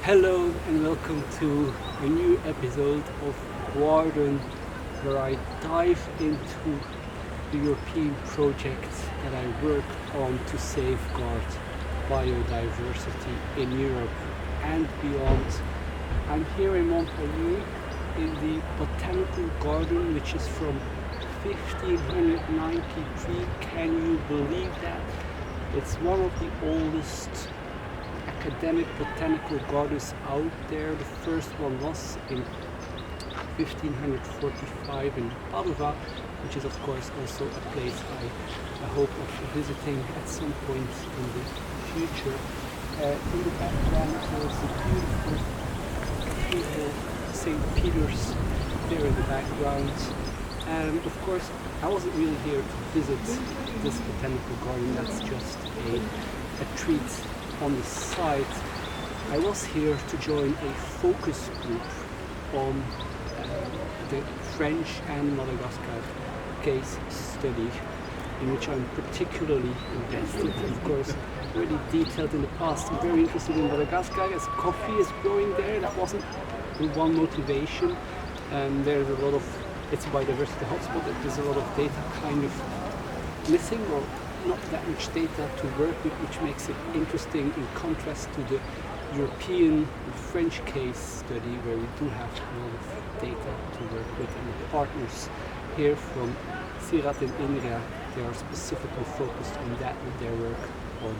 Hello and welcome to a new episode of Garden, where I dive into the European project that I work on to safeguard biodiversity in Europe and beyond. I'm here in Montpellier in the Botanical Garden, which is from 1593. Can you believe that? It's one of the oldest academic botanical gardens out there. The first one was in 1545 in Padova, which is of course also a place I hope of visiting at some point in the future. In the background there's a beautiful cathedral, St. Peter's, there in the background. And of course I wasn't really here to visit this botanical garden, that's just a treat on the site. I was here to join a focus group on the French and Madagascar case study, in which I'm particularly invested. Of course, really detailed in the past. I'm very interested in Madagascar as coffee is growing there. That wasn't the one motivation. There's a lot of, it's a biodiversity hotspot, there's a lot of data kind of missing, or not that much data to work with, which makes it interesting in contrast to the European and French case study, where we do have a lot of data to work with, and the partners here from Sirat and Indra, they are specifically focused on that with their work on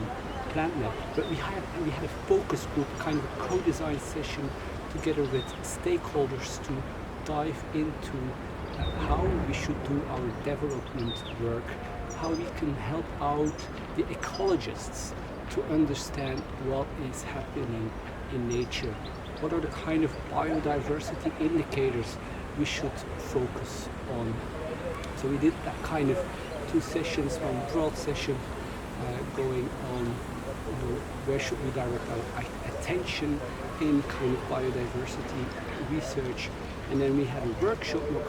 PlantNet. But we had a focus group, kind of a co-design session together with stakeholders to dive into how we should do our development work, how we can help out the ecologists to understand what is happening in nature, what are the kind of biodiversity indicators we should focus on. So we did that kind of two sessions, one broad session going on where should we direct our attention in kind of biodiversity research, and then we had a workshop more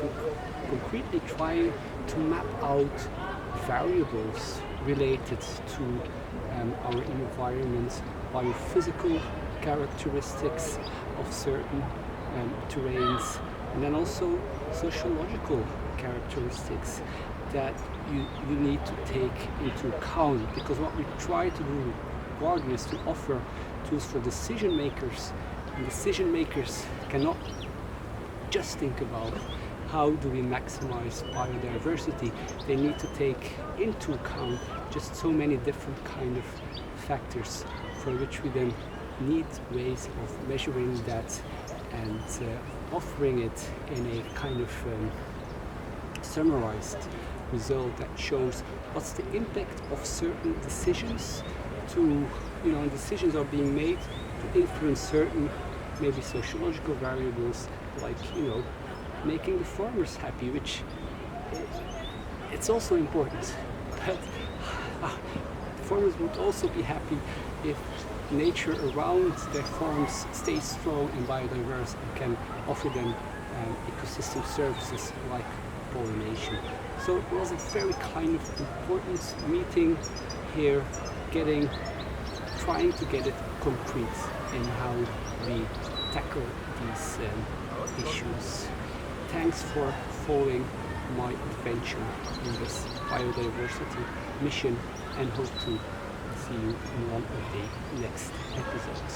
concretely trying to map out variables related to our environment's biophysical characteristics of certain terrains, and then also sociological characteristics that you need to take into account, because what we try to do with Garden is to offer tools for decision makers, and decision makers cannot just think about how do we maximize biodiversity. They need to take into account just so many different kind of factors, for which we then need ways of measuring that and offering it in a kind of summarized result that shows what's the impact of certain decisions to, decisions are being made to influence certain maybe sociological variables, like making the farmers happy, which it's also important. But farmers would also be happy if nature around their farms stays strong and biodiverse and can offer them ecosystem services like pollination. So it was a very kind of important meeting here, trying to get it concrete in how we tackle these issues. Thanks for following my adventure in this biodiversity mission, and hope to see you in one of the next episodes.